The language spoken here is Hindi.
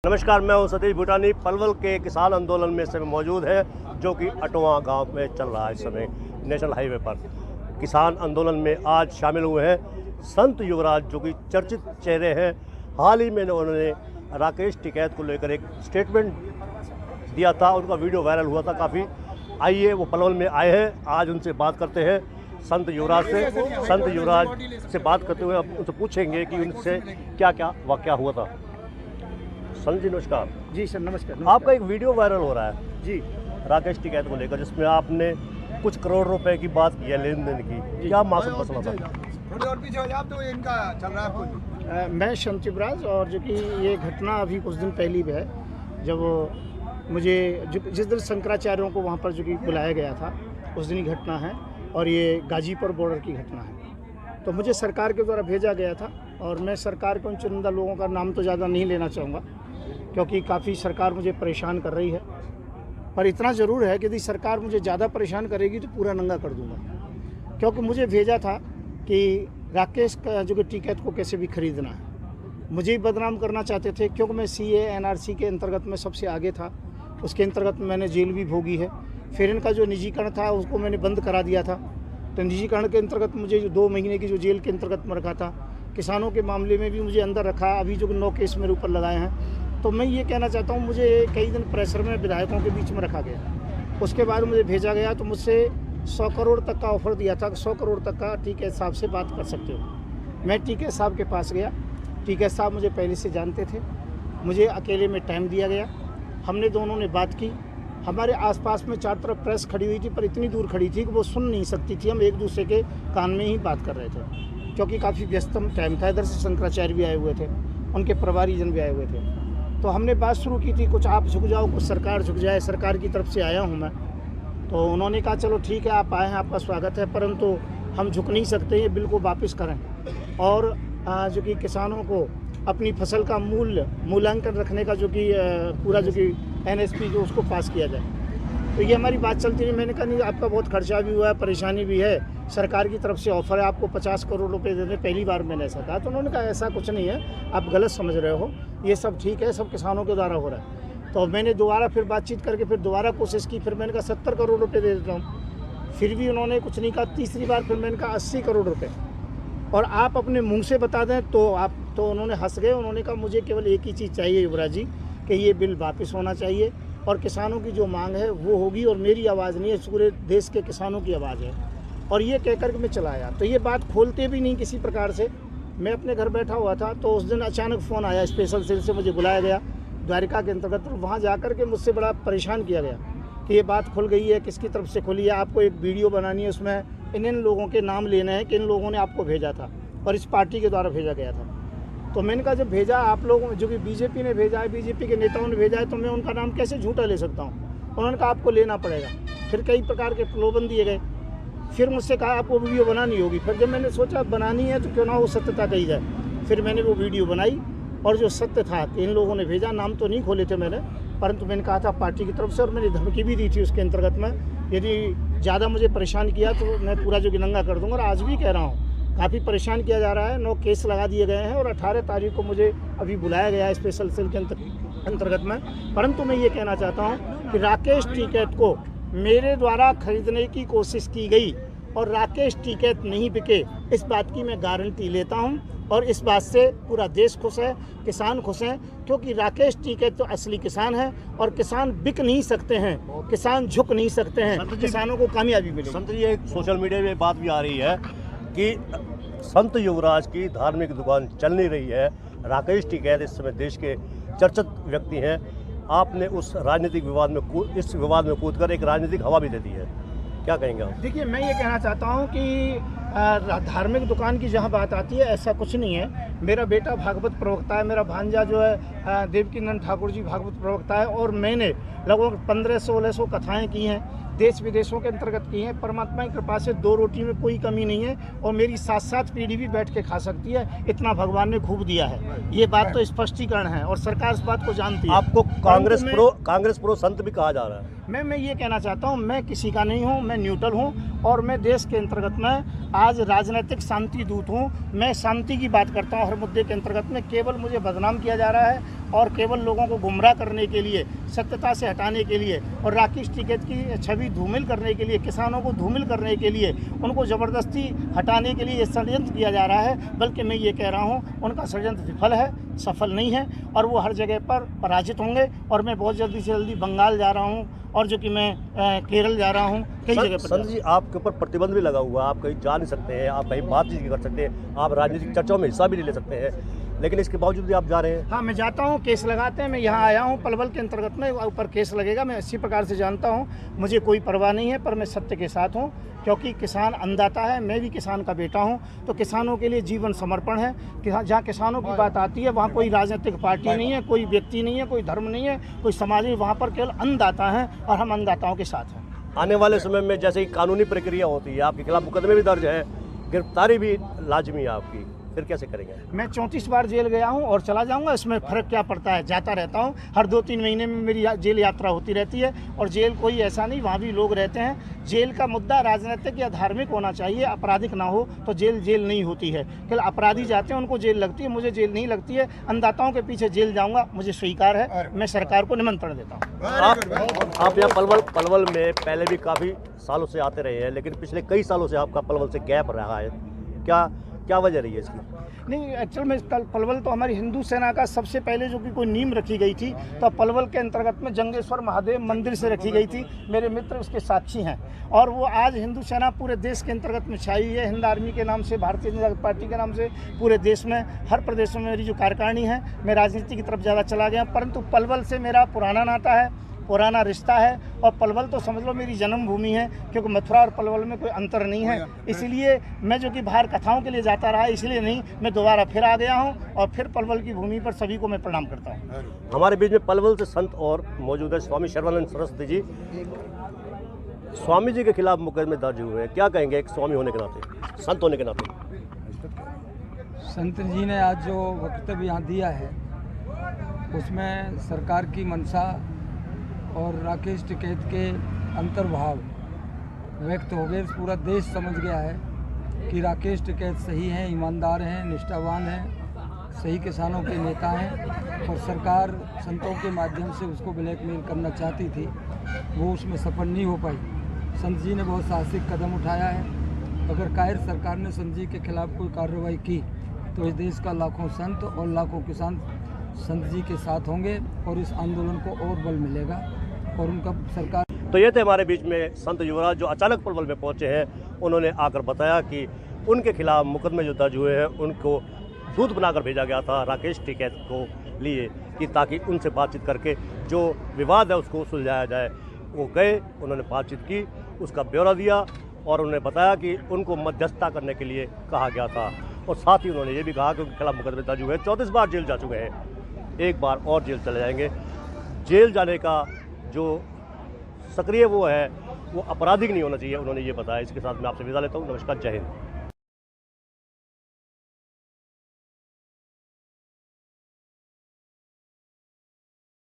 नमस्कार, मैं हूं सतीश भूटानी। पलवल के किसान आंदोलन में समय मौजूद है, जो कि अटवा गांव में चल रहा है। इस समय नेशनल हाईवे पर किसान आंदोलन में आज शामिल हुए हैं संत युवराज, जो कि चर्चित चेहरे हैं। हाल ही में उन्होंने राकेश टिकैत को लेकर एक स्टेटमेंट दिया था, उनका वीडियो वायरल हुआ था काफ़ी। आइए, वो पलवल में आए हैं, आज उनसे बात करते हैं संत युवराज से। संत युवराज से बात करते हुए अब उनसे पूछेंगे कि उनसे क्या क्या वाक़या हुआ था। संत जी नमस्कार। जी सर नमस्कार। आपका एक वीडियो वायरल हो रहा है जी राकेश टिकैत को लेकर, जिसमें आपने कुछ करोड़ रुपए की बात की है, लेन देन की। क्या मसला था? थोड़ी और पीछे हो जाओ तो इनका चल रहा है आपको। मैं संत युवराज, और जो कि ये घटना अभी कुछ दिन पहले भी है, जब मुझे जिस दिन शंकराचार्यों को वहाँ पर जो कि बुलाया गया था, उस दिन ही घटना है। और ये गाजीपुर बॉर्डर की घटना है। तो मुझे सरकार के द्वारा भेजा गया था, और मैं सरकार के उन चुनिंदा लोगों का नाम तो ज़्यादा नहीं लेना चाहूँगा, क्योंकि काफ़ी सरकार मुझे परेशान कर रही है। पर इतना ज़रूर है कि यदि सरकार मुझे ज़्यादा परेशान करेगी तो पूरा नंगा कर दूंगा। क्योंकि मुझे भेजा था कि राकेश का जो कि टिकैत को कैसे भी खरीदना है। मुझे ही बदनाम करना चाहते थे, क्योंकि मैं CA NRC के अंतर्गत में सबसे आगे था। उसके अंतर्गत मैंने जेल भी भोगी है। फिर इनका जो निजीकरण था उसको मैंने बंद करा दिया था। तो निजीकरण के अंतर्गत मुझे जो 2 महीने की जो जेल के अंतर्गत में रखा था, किसानों के मामले में भी मुझे अंदर रखा। अभी जो 9 केस मेरे ऊपर लगाए हैं। तो मैं ये कहना चाहता हूँ, मुझे कई दिन प्रेशर में विधायकों के बीच में रखा गया। उसके बाद मुझे भेजा गया, तो मुझसे 100 करोड़ तक का ऑफर दिया था। 100 करोड़ तक का टिकैत साहब से बात कर सकते हो। मैं टिकैत साहब के पास गया। टिकैत साहब मुझे पहले से जानते थे। मुझे अकेले में टाइम दिया गया, हमने दोनों ने बात की। हमारे आसपास में चारों तरफ प्रेस खड़ी हुई थी, पर इतनी दूर खड़ी थी कि वो सुन नहीं सकती थी। हम एक दूसरे के कान में ही बात कर रहे थे, क्योंकि काफ़ी व्यस्तम टाइम था। इधर से शंकराचार्य भी आए हुए थे, उनके परिवारीजन भी आए हुए थे। तो हमने बात शुरू की थी, कुछ आप झुक जाओ, कुछ सरकार झुक जाए। सरकार की तरफ से आया हूँ मैं। तो उन्होंने कहा चलो ठीक है, आप आए हैं, आपका स्वागत है, परंतु हम झुक नहीं सकते, ये बिल को वापस करें और जो कि किसानों को अपनी फसल का मूल्यांकन रखने का जो कि पूरा जो कि NSP जो उसको पास किया जाए। तो ये हमारी बात चलती रही। मैंने कहा नहीं, आपका बहुत खर्चा भी हुआ है, परेशानी भी है, सरकार की तरफ से ऑफर है, आपको 50 करोड़ रुपए दे दें। पहली बार मैंने ऐसा कहा। तो उन्होंने कहा ऐसा कुछ नहीं है, आप गलत समझ रहे हो, ये सब ठीक है, सब किसानों के द्वारा हो रहा है। तो मैंने दोबारा फिर बातचीत करके फिर दोबारा कोशिश की। फिर मैंने कहा 70 करोड़ रुपये दे देता हूँ। फिर भी उन्होंने कुछ नहीं कहा। तीसरी बार फिर मैंने कहा 80 करोड़ रुपये, और आप अपने मुंह से बता दें तो उन्होंने हंस गए। उन्होंने कहा मुझे केवल एक ही चीज़ चाहिए युवराज जी, कि ये बिल वापस होना चाहिए, और किसानों की जो मांग है वो होगी, और मेरी आवाज़ नहीं है, पूरे देश के किसानों की आवाज़ है। और ये कहकर के मैं चला आया। तो ये बात खोलते भी नहीं किसी प्रकार से। मैं अपने घर बैठा हुआ था, तो उस दिन अचानक फ़ोन आया, स्पेशल सेल से मुझे बुलाया गया द्वारिका के अंतर्गत। तो वहाँ जाकर के मुझसे बड़ा परेशान किया गया कि ये बात खुल गई है, किसकी तरफ से खुली है, आपको एक वीडियो बनानी है, उसमें इन लोगों के नाम लेने हैं कि इन लोगों ने आपको भेजा था और इस पार्टी के द्वारा भेजा गया था। तो मैंने कहा जब भेजा आप लोगों जो कि BJP ने भेजा है, BJP के नेताओं ने भेजा है, तो मैं उनका नाम कैसे झूठा ले सकता हूँ। उन्होंने कहा आपको लेना पड़ेगा। फिर कई प्रकार के प्रलोभन दिए गए। फिर मुझसे कहा आपको वीडियो बनानी होगी। फिर जब मैंने सोचा बनानी है तो क्यों ना वो सत्यता कही जाए, फिर मैंने वो वीडियो बनाई। और जो सत्य था कि इन लोगों ने भेजा, नाम तो नहीं खोले थे मैंने, परंतु मैंने कहा था पार्टी की तरफ से, और मैंने धमकी भी दी थी उसके अंतर्गत में, यदि ज़्यादा मुझे परेशान किया तो मैं पूरा जो कि नंगा कर दूँगा। और आज भी कह रहा हूँ, काफ़ी परेशान किया जा रहा है। 9 केस लगा दिए गए हैं, और 18 तारीख को मुझे अभी बुलाया गया है स्पेशल सेल के अंतर्गत में। परंतु मैं ये कहना चाहता हूँ कि राकेश टिकैत को मेरे द्वारा खरीदने की कोशिश की गई, और राकेश टिकैत नहीं बिके, इस बात की मैं गारंटी लेता हूँ। और इस बात से पूरा देश खुश है, किसान खुश हैं, क्योंकि राकेश टिकैत तो असली किसान है, और किसान बिक नहीं सकते हैं, किसान झुक नहीं सकते हैं, किसानों को कामयाबी मिलेगी। संत जी, एक सोशल मीडिया में बात भी आ रही है कि संत युवराज की धार्मिक दुकान चल नहीं रही है। राकेश टिकैत इस समय देश के चर्चित व्यक्ति हैं। आपने उस राजनीतिक विवाद में इस विवाद में कूदकर एक राजनीतिक हवा भी दे दी है, क्या कहेंगे आप? देखिए, मैं ये कहना चाहता हूँ कि धार्मिक दुकान की जहाँ बात आती है, ऐसा कुछ नहीं है। मेरा बेटा भागवत प्रवक्ता है, मेरा भांजा जो है देवकीनंदन ठाकुर जी भागवत प्रवक्ता है, और मैंने लगभग 1500-1600 कथाएँ की हैं, देश विदेशों के अंतर्गत की हैं। परमात्मा की कृपा से 2 रोटी में कोई कमी नहीं है, और मेरी 7-7 पीढ़ी भी बैठ के खा सकती है, इतना भगवान ने खूब दिया है। ये बात तो स्पष्टीकरण है, और सरकार इस बात को जानती है। आपको कांग्रेस प्रो संत भी कहा जा रहा है। मैं ये कहना चाहता हूँ, मैं किसी का नहीं हूँ, मैं न्यूट्रल हूँ, और मैं देश के अंतर्गत में आज राजनीतिक शांति दूत हूँ। मैं शांति की बात करता हूँ हर मुद्दे के अंतर्गत में। केवल मुझे बदनाम किया जा रहा है, और केवल लोगों को गुमराह करने के लिए, सत्यता से हटाने के लिए और राकेश टिकैत की छवि धूमिल करने के लिए, किसानों को धूमिल करने के लिए, उनको ज़बरदस्ती हटाने के लिए षड्यंत्र किया जा रहा है। बल्कि मैं ये कह रहा हूँ उनका षड्यंत्र विफल है, सफल नहीं है और वो हर जगह पर पराजित होंगे। और मैं बहुत जल्दी से जल्दी बंगाल जा रहा हूँ और जो कि मैं केरल जा रहा हूँ, कई जगह पर। संत जी, आपके ऊपर प्रतिबंध भी लगा हुआ है, आप कहीं जा नहीं सकते हैं, आप कहीं बातचीत नहीं कर सकते हैं, आप राजनीतिक चर्चाओं में हिस्सा भी नहीं ले सकते हैं, लेकिन इसके बावजूद भी आप जा रहे हैं। हाँ, मैं जाता हूँ, केस लगाते हैं। मैं यहाँ आया हूँ पलवल के अंतर्गत में, ऊपर केस लगेगा। मैं इसी प्रकार से जानता हूँ, मुझे कोई परवाह नहीं है, पर मैं सत्य के साथ हूँ क्योंकि किसान अन्नदाता है। मैं भी किसान का बेटा हूँ, तो किसानों के लिए जीवन समर्पण है। जहाँ किसानों की बात आती है वहाँ कोई राजनीतिक पार्टी नहीं है, कोई व्यक्ति नहीं है, कोई धर्म नहीं है, कोई समाज नहीं। वहाँ पर केवल अन्नदाता हैं और हम अन्नदाताओं के साथ हैं। आने वाले समय में जैसे ही कानूनी प्रक्रिया होती है, आपके खिलाफ मुकदमे भी दर्ज है, गिरफ्तारी भी लाजमी है आपकी, फिर कैसे करेंगे? मैं 34 बार जेल गया हूं और चला जाऊंगा। इसमें फ़र्क क्या पड़ता है, जाता रहता हूं। हर 2-3 महीने में मेरी जेल यात्रा होती रहती है और जेल कोई ऐसा नहीं, वहां भी लोग रहते हैं। जेल का मुद्दा राजनीतिक या धार्मिक होना चाहिए, आपराधिक ना हो तो जेल नहीं होती है। केवल अपराधी जाते हैं उनको जेल लगती है, मुझे जेल नहीं लगती है। अन्नदाताओं के पीछे जेल जाऊँगा, मुझे स्वीकार है। मैं सरकार को निमंत्रण देता हूँ। आप यहाँ पलवल में पहले भी काफ़ी सालों से आते रहे हैं, लेकिन पिछले कई सालों से आपका पलवल से गैप रहा है, क्या वजह रही है इसकी? नहीं, एक्चुअल में पलवल तो हमारी हिंदू सेना का सबसे पहले जो कि कोई नींव रखी गई थी, तो पलवल के अंतर्गत में जंगेश्वर महादेव मंदिर से रखी गई थी। मेरे मित्र उसके साक्षी हैं और वो आज हिंदू सेना पूरे देश के अंतर्गत में छाई है। हिंद आर्मी के नाम से, भारतीय जनता पार्टी के नाम से पूरे देश में, हर प्रदेश में मेरी जो कार्यकारिणी है। मैं राजनीति की तरफ ज़्यादा चला गया, परंतु पलवल से मेरा पुराना नाता है, पुराना रिश्ता है। और पलवल तो समझ लो मेरी जन्मभूमि है, क्योंकि मथुरा और पलवल में कोई अंतर नहीं है। इसलिए मैं जो कि बाहर कथाओं के लिए जाता रहा, इसलिए नहीं, मैं दोबारा फिर आ गया हूँ और फिर पलवल की भूमि पर सभी को मैं प्रणाम करता हूँ। हमारे बीच में पलवल से संत और मौजूद है स्वामी शर्वानंद सरस्वती जी। स्वामी जी के खिलाफ मुकदमे दर्ज हुए हैं, क्या कहेंगे एक स्वामी होने के नाते, संत होने के नाते? संत जी ने आज जो वक्तव्य यहाँ दिया है उसमें सरकार की मंशा और राकेश टिकैत के अंतर्भाव व्यक्त हो गए। पूरा देश समझ गया है कि राकेश टिकैत सही हैं, ईमानदार हैं, निष्ठावान हैं, सही किसानों के नेता हैं और सरकार संतों के माध्यम से उसको ब्लैकमेल करना चाहती थी, वो उसमें सफल नहीं हो पाई। संत जी ने बहुत साहसिक कदम उठाया है। अगर कायर सरकार ने संत जी के खिलाफ कोई कार्रवाई की तो इस देश का लाखों संत और लाखों किसान संत जी के साथ होंगे और इस आंदोलन को और बल मिलेगा और उनका सरकार। तो ये थे हमारे बीच में संत युवराज जो अचानक पलवल में पहुंचे हैं। उन्होंने आकर बताया कि उनके खिलाफ मुकदमे जो दर्ज हुए हैं उनको दूत बनाकर भेजा गया था राकेश टिकैत को लिए, कि ताकि उनसे बातचीत करके जो विवाद है उसको सुलझाया जाए। वो गए, उन्होंने बातचीत की, उसका ब्यौरा दिया और उन्होंने बताया कि उनको मध्यस्थता करने के लिए कहा गया था। और साथ ही उन्होंने ये भी कहा कि उनके खिलाफ मुकदमे दर्ज हुए हैं, 34 बार जेल जा चुके हैं, एक बार और जेल चले जाएंगे। जेल जाने का जो सक्रिय वो है वो आपराधिक नहीं होना चाहिए, उन्होंने ये बताया। इसके साथ मैं आपसे विदा लेता हूँ। नमस्कार, जय हिंद।